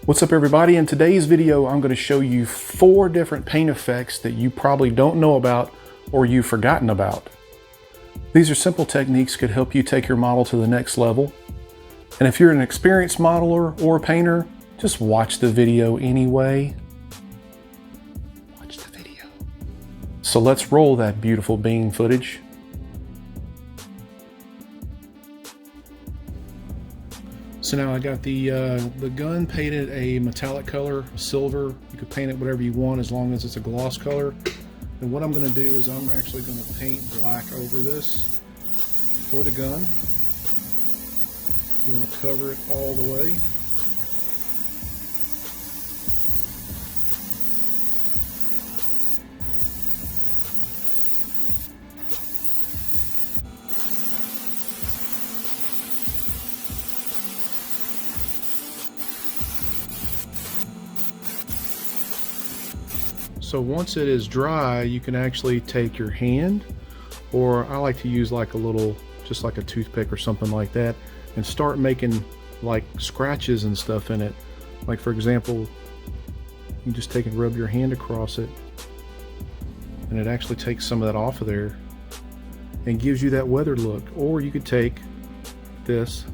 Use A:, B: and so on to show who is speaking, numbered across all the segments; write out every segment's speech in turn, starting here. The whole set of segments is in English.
A: What's up everybody? In today's video, I'm going to show you 4 different paint effects that you probably don't know about or you've forgotten about. These are simple techniques that could help you take your model to the next level. And if you're an experienced modeler or painter, just watch the video anyway. Watch the video. So let's roll that beautiful bean footage. So now I got the gun painted a metallic color, silver. You could paint it whatever you want as long as it's a gloss color. And what I'm going to do is I'm actually going to paint black over this for the gun. You want to cover it all the way. So once it is dry, you can actually take your hand, or I like to use like a little, just like a toothpick or something like that, and start making like scratches and stuff in it. Like for example, you just take and rub your hand across it, and it actually takes some of that off of there and gives you that weathered look. Or you could take this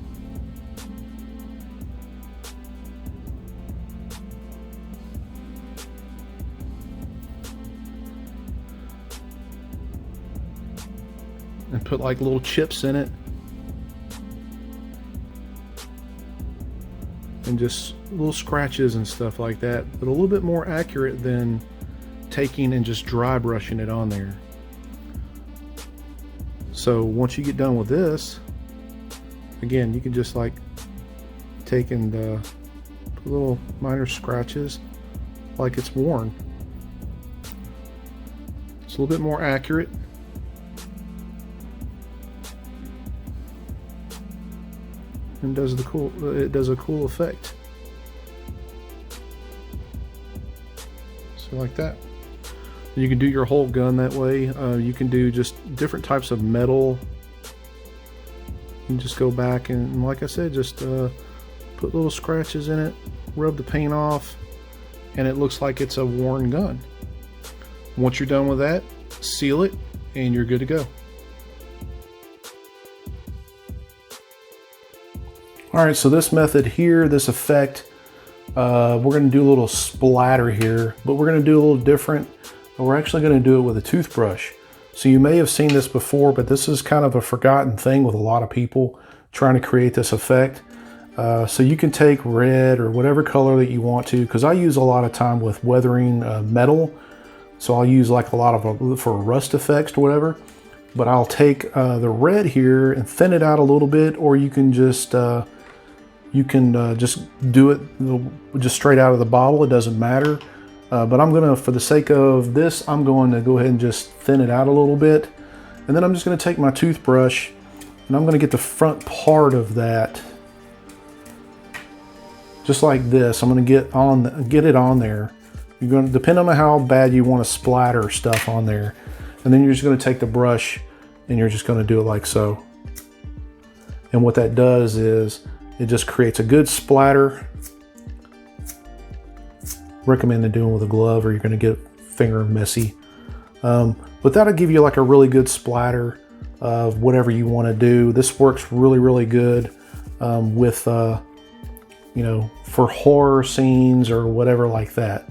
A: and put like little chips in it and just little scratches and stuff like that, but a little bit more accurate than taking and just dry brushing it on there. So once you get done with this, again, you can just like take and put little minor scratches like it's worn. It's a little bit more accurate. And it does a cool effect. So like that. You can do your whole gun that way. You can do just different types of metal. You can just go back and, like I said, just put little scratches in it, rub the paint off, and it looks like it's a worn gun. Once you're done with that, seal it, and you're good to go. Alright, so this method here, this effect, we're going to do a little splatter here, but we're going to do a little different. We're actually going to do it with a toothbrush. So you may have seen this before, but this is kind of a forgotten thing with a lot of people trying to create this effect. So you can take red or whatever color that you want to, because I use a lot of time with weathering metal. So I'll use like a lot of for rust effects or whatever. But I'll take the red here and thin it out a little bit, or you can just do it just straight out of the bottle. It doesn't matter. But I'm gonna, for the sake of this, I'm going to go ahead and just thin it out a little bit. And then I'm just gonna take my toothbrush and I'm gonna get the front part of that just like this. I'm gonna get it on there. You're gonna, depend on how bad you want to splatter stuff on there. And then you're just gonna take the brush and you're just gonna do it like so. And what that does is it just creates a good splatter. Recommend doing with a glove or you're going to get finger messy. But that'll give you like a really good splatter of whatever you want to do. This works really, really good with, you know, for horror scenes or whatever like that.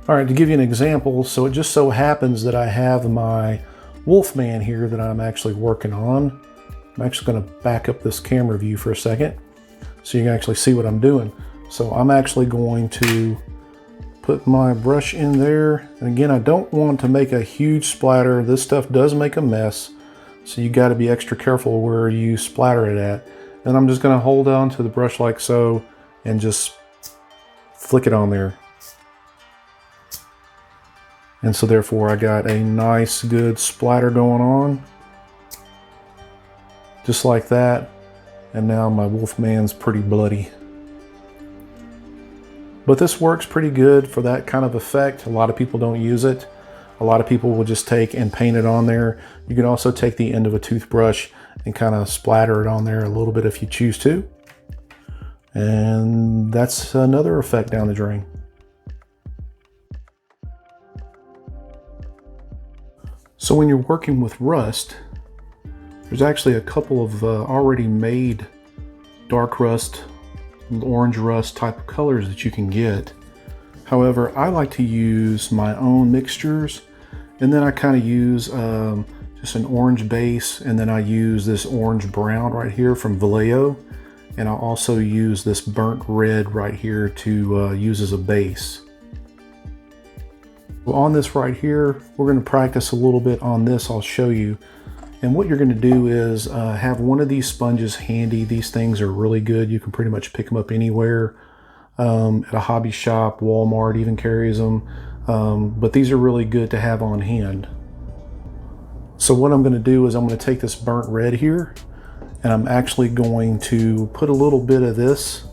A: All right, to give you an example, so it just so happens that I have my Wolfman here that I'm actually working on. I'm actually going to back up this camera view for a second so you can actually see what I'm doing. So I'm actually going to put my brush in there. And again, I don't want to make a huge splatter. This stuff does make a mess. So you got to be extra careful where you splatter it at. And I'm just going to hold on to the brush like so and just flick it on there. And so therefore I got a nice good splatter going on. Just like that. And now my Wolfman's pretty bloody. But this works pretty good for that kind of effect. A lot of people don't use it. A lot of people will just take and paint it on there. You can also take the end of a toothbrush and kind of splatter it on there a little bit if you choose to. And that's another effect down the drain. So when you're working with rust, there's actually a couple of already made dark rust, orange rust type of colors that you can get. However, I like to use my own mixtures, and then I kind of use just an orange base, and then I use this orange brown right here from Vallejo, and I'll also use this burnt red right here to use as a base. So on this right here, we're going to practice a little bit on this. I'll show you. And what you're going to do is have one of these sponges handy. These things are really good. You can pretty much pick them up anywhere. At a hobby shop, Walmart even carries them. But these are really good to have on hand. So what I'm going to do is I'm going to take this burnt red here, and I'm actually going to put a little bit of this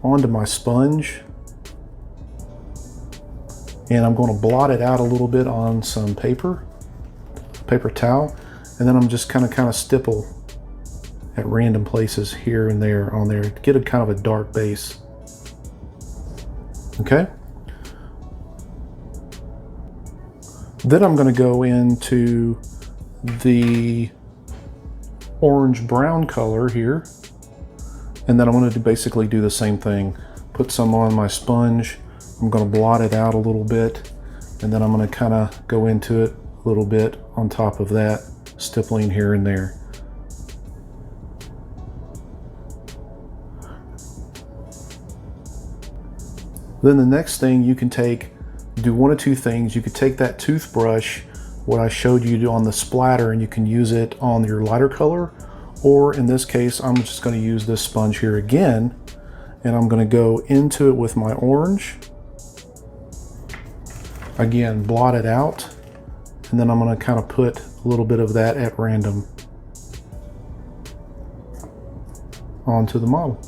A: onto my sponge. And I'm going to blot it out a little bit on some paper towel. And then I'm just kind of stipple at random places here and there on there to get a kind of a dark base. Okay. Then I'm going to go into the orange brown color here, and then I'm going to basically do the same thing. Put some on my sponge. I'm going to blot it out a little bit, and then I'm going to kind of go into it a little bit on top of that, stippling here and there. Then the next thing you can do one of two things. You could take that toothbrush, what I showed you on the splatter, and you can use it on your lighter color, or in this case, I'm just going to use this sponge here again, and I'm going to go into it with my orange. Again, blot it out, and then I'm going to kind of put a little bit of that at random onto the model.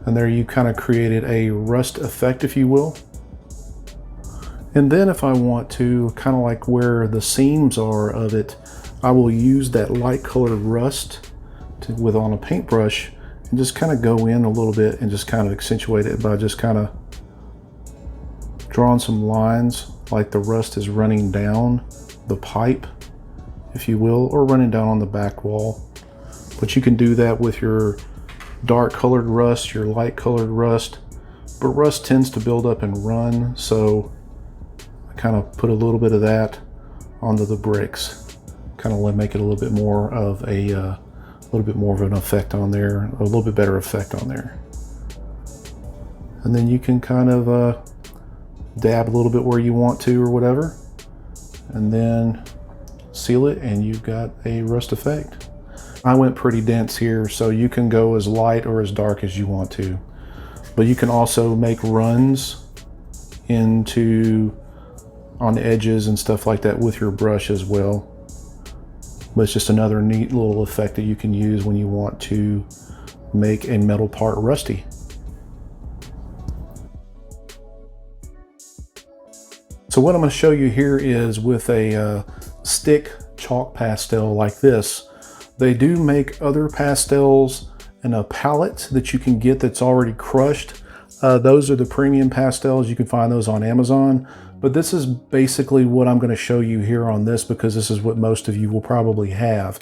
A: And there you kind of created a rust effect, if you will. And then if I want to, kind of like where the seams are of it, I will use that light colored rust on a paintbrush and just kind of go in a little bit and just kind of accentuate it by just kind of drawing some lines like the rust is running down the pipe, if you will, or running down on the back wall. But you can do that with your dark colored rust, your light colored rust, but rust tends to build up and run, so I kind of put a little bit of that onto the bricks, kind of make it a little bit more of an effect on there, a little bit better effect on there. And then you can kind of dab a little bit where you want to or whatever, and then seal it, and you've got a rust effect. I went pretty dense here, so you can go as light or as dark as you want to, but you can also make runs on the edges and stuff like that with your brush as well. But it's just another neat little effect that you can use when you want to make a metal part rusty. So what I'm going to show you here is with a stick chalk pastel like this. They do make other pastels in a palette that you can get that's already crushed. Those are the premium pastels. You can find those on Amazon. But this is basically what I'm going to show you here on this, because this is what most of you will probably have.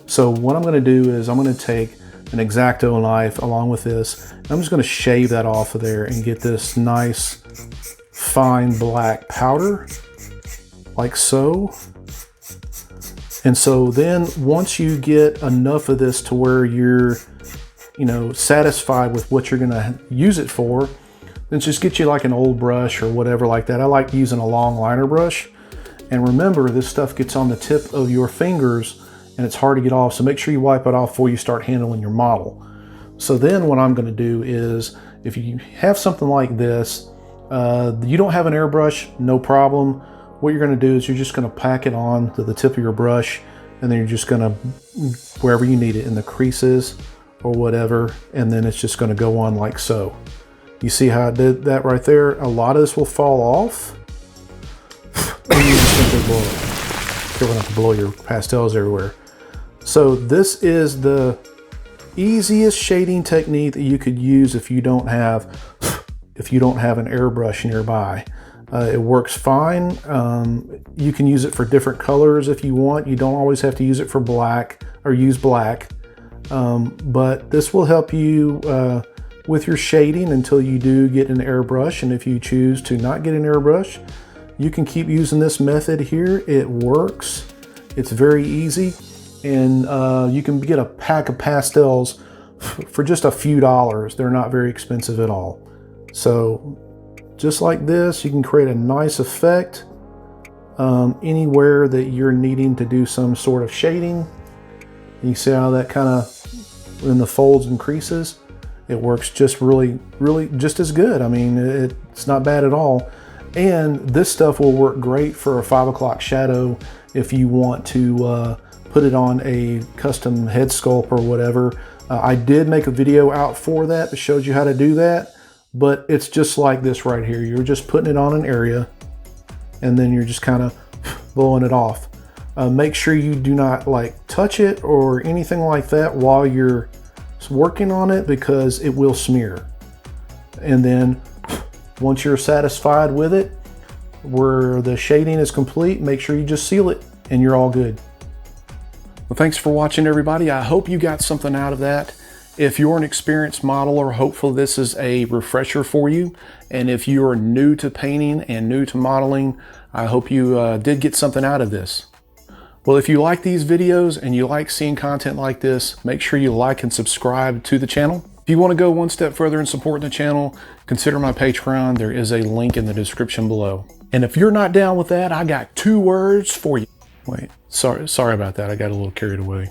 A: So what I'm going to do is I'm going to take an X-Acto knife along with this, and I'm just going to shave that off of there and get this nice fine black powder like so. And so then once you get enough of this to where you're satisfied with what you're going to use it for, then just get you like an old brush or whatever like that. I like using a long liner brush. And remember, this stuff gets on the tip of your fingers and it's hard to get off. So make sure you wipe it off before you start handling your model. So then what I'm going to do is, if you have something like this, you don't have an airbrush, no problem. What you're going to do is you're just going to pack it on to the tip of your brush, and then you're just going to, wherever you need it, in the creases or whatever, and then it's just going to go on like so. You see how I did that right there? A lot of this will fall off. And you just simply blow it. Careful not to blow your pastels everywhere. So this is the easiest shading technique that you could use if you don't have an airbrush nearby. It works fine. You can use it for different colors if you want. You don't always have to use it for black or use black. But this will help you with your shading until you do get an airbrush. And if you choose to not get an airbrush, you can keep using this method here. It works. It's very easy. And you can get a pack of pastels for just a few dollars. They're not very expensive at all. So just like this, you can create a nice effect anywhere that you're needing to do some sort of shading. You see how that kind of, in the folds and creases, it works just really just as good. I mean, it's not bad at all. And this stuff will work great for a 5 o'clock shadow if you want to put it on a custom head sculpt or whatever. I did make a video out for that that shows you how to do that, but it's just like this right here. You're just putting it on an area and then you're just kind of blowing it off. Make sure you do not like touch it or anything like that while you're working on it, because it will smear. And then once you're satisfied with it, where the shading is complete, make sure you just seal it and you're all good. Well, thanks for watching, everybody. I hope you got something out of that. If you're an experienced modeler, hopefully this is a refresher for you. And if you are new to painting and new to modeling, I hope you did get something out of this. Well, if you like these videos and you like seeing content like this, make sure you like and subscribe to the channel. If you want to go one step further in supporting the channel, consider my Patreon. There is a link in the description below. And if you're not down with that, I got 2 words for you. Wait, sorry about that. I got a little carried away.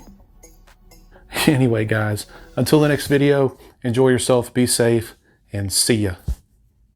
A: Anyway, guys, until the next video, enjoy yourself, be safe, and see ya.